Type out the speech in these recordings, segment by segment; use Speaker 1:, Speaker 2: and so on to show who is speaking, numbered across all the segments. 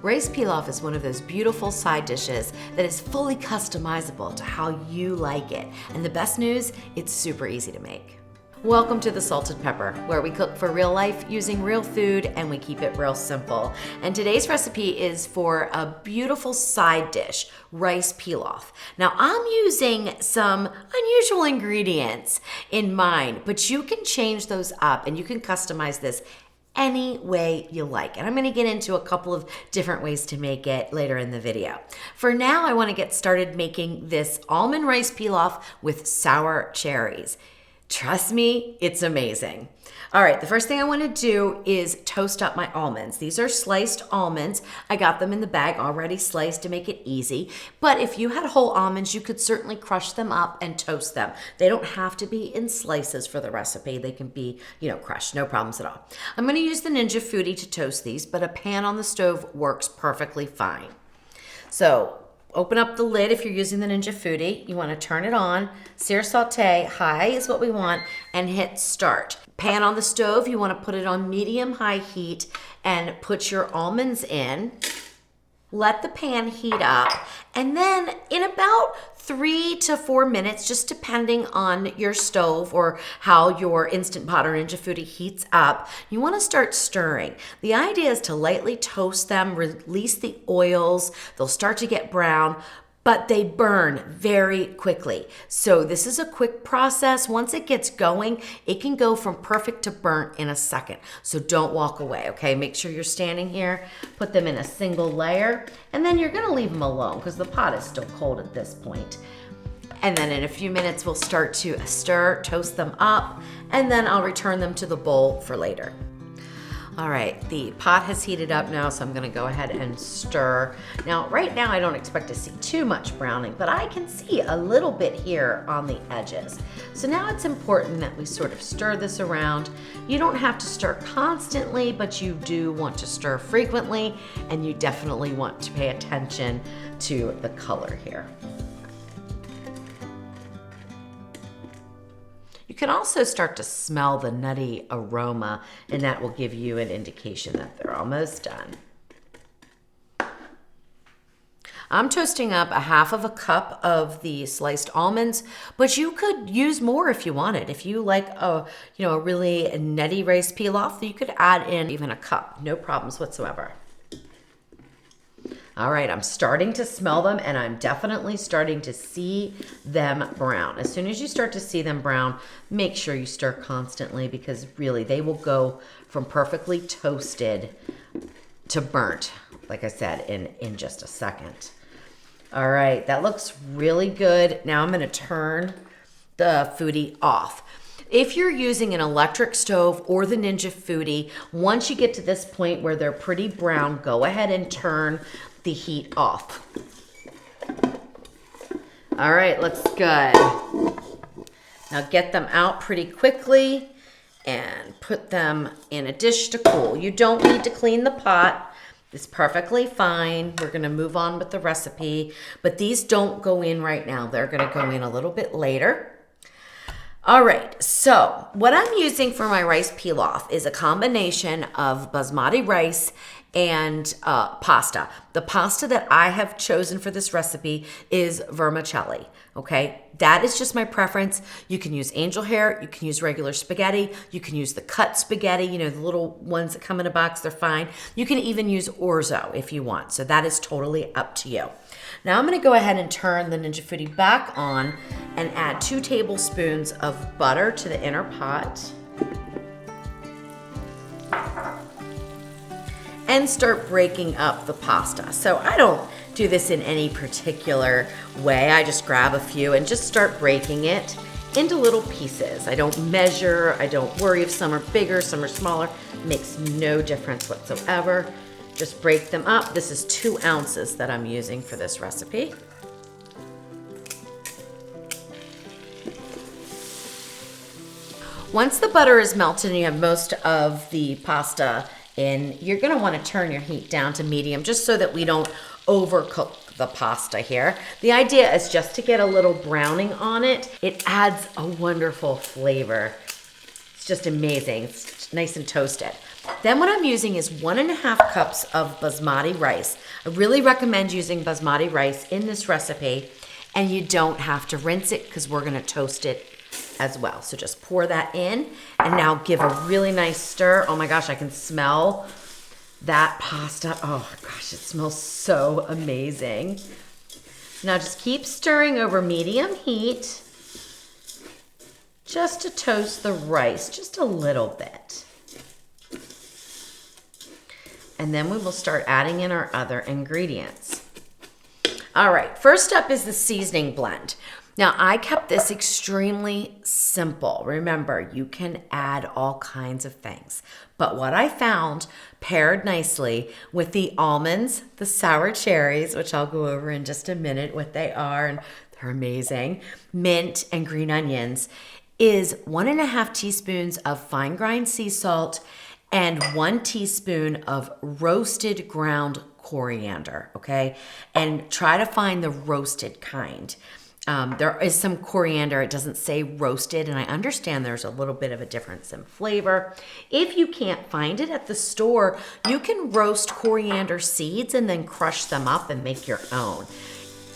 Speaker 1: Rice pilaf is one of those beautiful side dishes that is fully customizable to how you like it. And the best news, it's super easy to make. Welcome to the Salted Pepper, where we cook for real life using real food and we keep it real simple. And today's recipe is for a beautiful side dish, rice pilaf. Now I'm using some unusual ingredients in mine, but you can change those up and you can customize this any way you like. And I'm gonna get into a couple of different ways to make it later in the video. For now, I wanna get started making this almond rice pilaf with sour cherries. Trust me, it's amazing. All right, the first thing I wanna do is toast up my almonds. These are sliced almonds. I got them in the bag already sliced to make it easy. But if you had whole almonds, you could certainly crush them up and toast them. They don't have to be in slices for the recipe. They can be, crushed, no problems at all. I'm gonna use the Ninja Foodi to toast these, but a pan on the stove works perfectly fine. So, open up the lid if you're using the Ninja Foodi. You want to turn it on, sear saute, high is what we want, and hit start. Pan on the stove, you want to put it on medium-high heat and put your almonds in. Let the pan heat up, and then in about 3 to 4 minutes, just depending on your stove or how your Instant Pot or Ninja Foodi heats up, you want to start stirring. The idea is to lightly toast them, release the oils. They'll start to get brown, but they burn very quickly. So this is a quick process. Once it gets going, it can go from perfect to burnt in a second. So don't walk away, okay? Make sure you're standing here, put them in a single layer, and then you're gonna leave them alone because the pot is still cold at this point. And then in a few minutes, we'll start to stir, toast them up, and then I'll return them to the bowl for later. All right, the pot has heated up now, so I'm gonna go ahead and stir. Now, right now, I don't expect to see too much browning, but I can see a little bit here on the edges. So now it's important that we sort of stir this around. You don't have to stir constantly, but you do want to stir frequently, and you definitely want to pay attention to the color here. You can also start to smell the nutty aroma, and that will give you an indication that they're almost done. I'm toasting up a half of a cup of the sliced almonds, but you could use more if you wanted. If you like a really nutty rice pilaf, you could add in even a cup, no problems whatsoever. All right, I'm starting to smell them, and I'm definitely starting to see them brown. As soon as you start to see them brown, make sure you stir constantly because really they will go from perfectly toasted to burnt, like I said, in just a second. All right, that looks really good. Now I'm gonna turn the Foodi off. If you're using an electric stove or the Ninja Foodi, once you get to this point where they're pretty brown, go ahead and turn the heat off. All right, looks good. Now get them out pretty quickly and put them in a dish to cool. You don't need to clean the pot. It's perfectly fine. We're gonna move on with the recipe, but these don't go in right now. They're gonna go in a little bit later. All right, so what I'm using for my rice pilaf is a combination of basmati rice and pasta. The pasta that I have chosen for this recipe is vermicelli, okay? That is just my preference. You can use angel hair, you can use regular spaghetti, you can use the cut spaghetti, the little ones that come in a box, they're fine. You can even use orzo if you want, so that is totally up to you. Now I'm gonna go ahead and turn the Ninja Foodi back on and add 2 tablespoons of butter to the inner pot. And start breaking up the pasta. So I don't do this in any particular way. I just grab a few and just start breaking it into little pieces. I don't measure, I don't worry if some are bigger, some are smaller. It makes no difference whatsoever. Just break them up. This is 2 ounces that I'm using for this recipe. Once the butter is melted and you have most of the pasta in, you're gonna wanna turn your heat down to medium just so that we don't overcook the pasta here. The idea is just to get a little browning on it. It adds a wonderful flavor. It's just amazing. It's nice and toasted. Then what I'm using is 1.5 cups of basmati rice. I really recommend using basmati rice in this recipe, and you don't have to rinse it because we're gonna toast it as well. So just pour that in and now give a really nice stir. Oh my gosh, I can smell that pasta. Oh gosh, it smells so amazing. Now just keep stirring over medium heat just to toast the rice just a little bit. And then we will start adding in our other ingredients. All right, first up is the seasoning blend. Now, I kept this extremely simple. Remember, you can add all kinds of things. But what I found paired nicely with the almonds, the sour cherries, which I'll go over in just a minute what they are, and they're amazing, mint and green onions, is 1.5 teaspoons of fine ground sea salt and 1 teaspoon of roasted ground coriander, okay? And try to find the roasted kind. There is some coriander, it doesn't say roasted, and I understand there's a little bit of a difference in flavor. If you can't find it at the store, you can roast coriander seeds and then crush them up and make your own.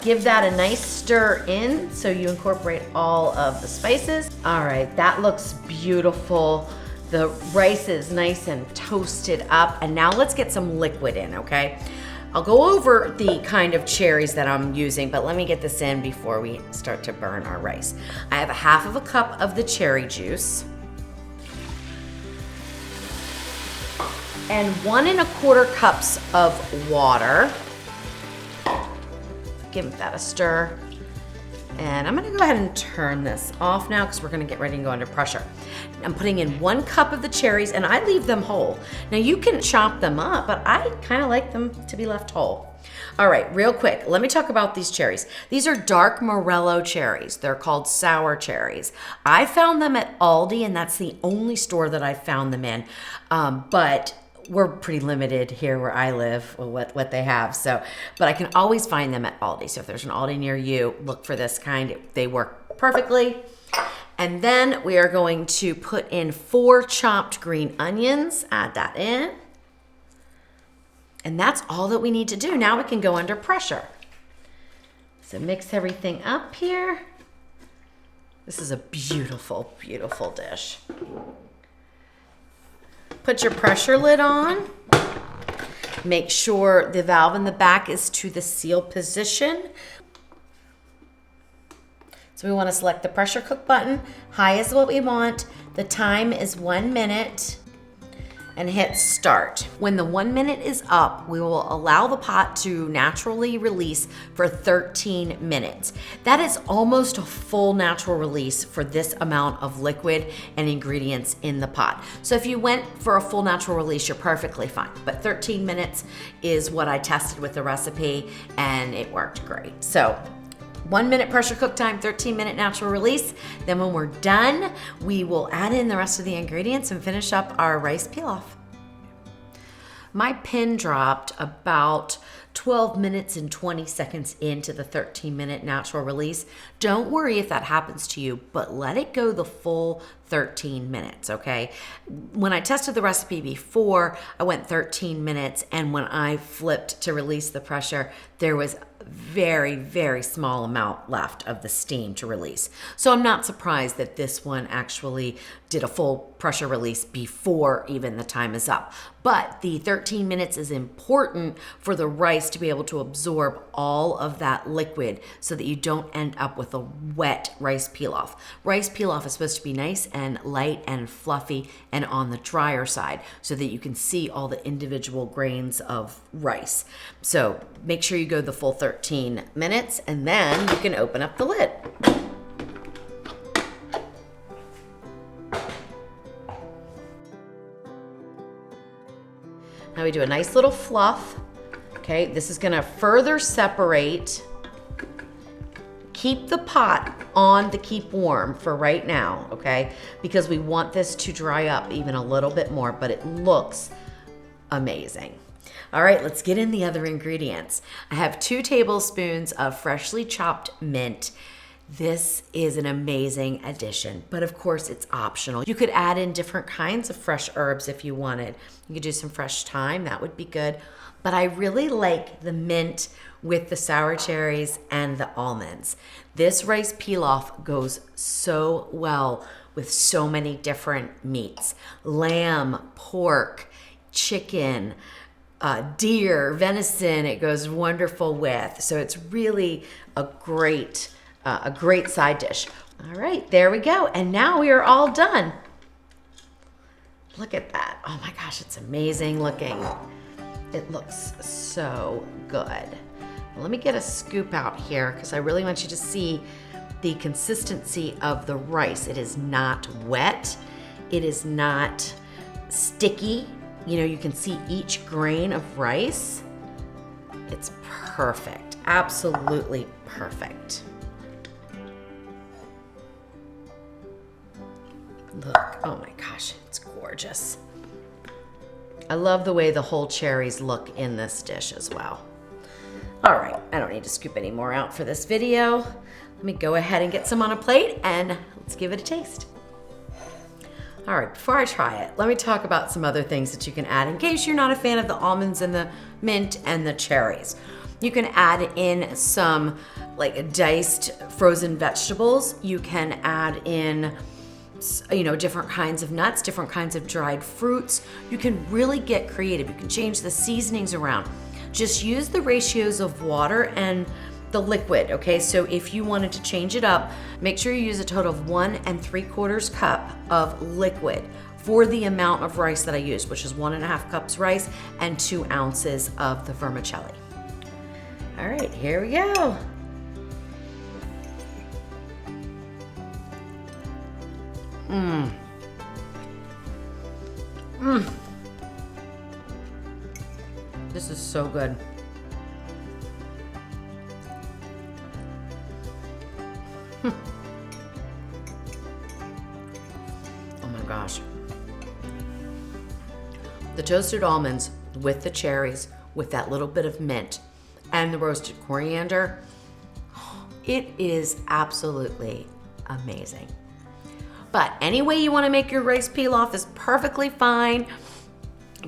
Speaker 1: Give that a nice stir in so you incorporate all of the spices. All right, that looks beautiful. The rice is nice and toasted up, and now let's get some liquid in, okay? I'll go over the kind of cherries that I'm using, but let me get this in before we start to burn our rice. I have 1/2 cup of the cherry juice and 1 1/4 cups of water. Give that a stir. And I'm gonna go ahead and turn this off now because we're gonna get ready and go under pressure. I'm putting in 1 cup of the cherries, and I leave them whole. Now you can chop them up, but I kind of like them to be left whole. All right, real quick, let me talk about these cherries. These are dark Morello cherries. They're called sour cherries. I found them at Aldi, and that's the only store that I found them in. But we're pretty limited here where I live with what they have. So, but I can always find them at Aldi. So if there's an Aldi near you, look for this kind. They work perfectly. And then we are going to put in 4 chopped green onions. Add that in. And that's all that we need to do. Now we can go under pressure. So mix everything up here. This is a beautiful, beautiful dish. Put your pressure lid on. Make sure the valve in the back is to the seal position. So we want to select the pressure cook button. High is what we want. The time is 1 minute. And hit start. When the 1 minute is up, we will allow the pot to naturally release for 13 minutes. That is almost a full natural release for this amount of liquid and ingredients in the pot. So if you went for a full natural release, you're perfectly fine. But 13 minutes is what I tested with the recipe, and it worked great. So 1 minute pressure cook time, 13-minute natural release. Then when we're done, we will add in the rest of the ingredients and finish up our rice pilaf. My pin dropped about 12 minutes and 20 seconds into the 13-minute natural release. Don't worry if that happens to you, but let it go the full 13 minutes, okay? When I tested the recipe before, I went 13 minutes, and when I flipped to release the pressure, there was very, very small amount left of the steam to release. So I'm not surprised that this one actually did a full pressure release before even the time is up. But the 13 minutes is important for the rice to be able to absorb all of that liquid so that you don't end up with a wet rice pilaf. Rice pilaf is supposed to be nice and light and fluffy and on the drier side so that you can see all the individual grains of rice. So make sure you go the full 13 minutes, and then you can open up the lid. Now we do a nice little fluff. Okay, this is gonna further separate. Keep the pot on to keep warm for right now, okay? Because we want this to dry up even a little bit more, but it looks amazing. All right, let's get in the other ingredients. I have 2 tablespoons of freshly chopped mint. This is an amazing addition, but of course it's optional. You could add in different kinds of fresh herbs if you wanted. You could do some fresh thyme, that would be good. But I really like the mint with the sour cherries and the almonds. This rice pilaf goes so well with so many different meats. Lamb, pork, chicken, deer, venison, it goes wonderful with. So it's really a great side dish. All right, there we go. And now we are all done. Look at that. Oh my gosh, it's amazing looking. It looks so good. Let me get a scoop out here because I really want you to see the consistency of the rice. It is not wet. It is not sticky. You know, you can see each grain of rice. It's perfect, absolutely perfect. Look, oh my gosh, it's gorgeous. I love the way the whole cherries look in this dish as well. All right, I don't need to scoop any more out for this video. Let me go ahead and get some on a plate and let's give it a taste. All right, before I try it, let me talk about some other things that you can add in case you're not a fan of the almonds and the mint and the cherries. You can add in some like diced frozen vegetables. You can add in, you know, different kinds of nuts, different kinds of dried fruits. You can really get creative. You can change the seasonings around. Just use the ratios of water and the liquid, okay? So if you wanted to change it up, make sure you use a total of 1 3/4 cup of liquid for the amount of rice that I used, which is 1.5 cups rice and 2 ounces of the vermicelli. All right, here we go. This is so good. Oh my gosh. The toasted almonds with the cherries, with that little bit of mint and the roasted coriander, it is absolutely amazing. But any way you want to make your rice pilaf is perfectly fine.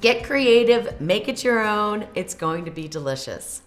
Speaker 1: Get creative, make it your own. It's going to be delicious.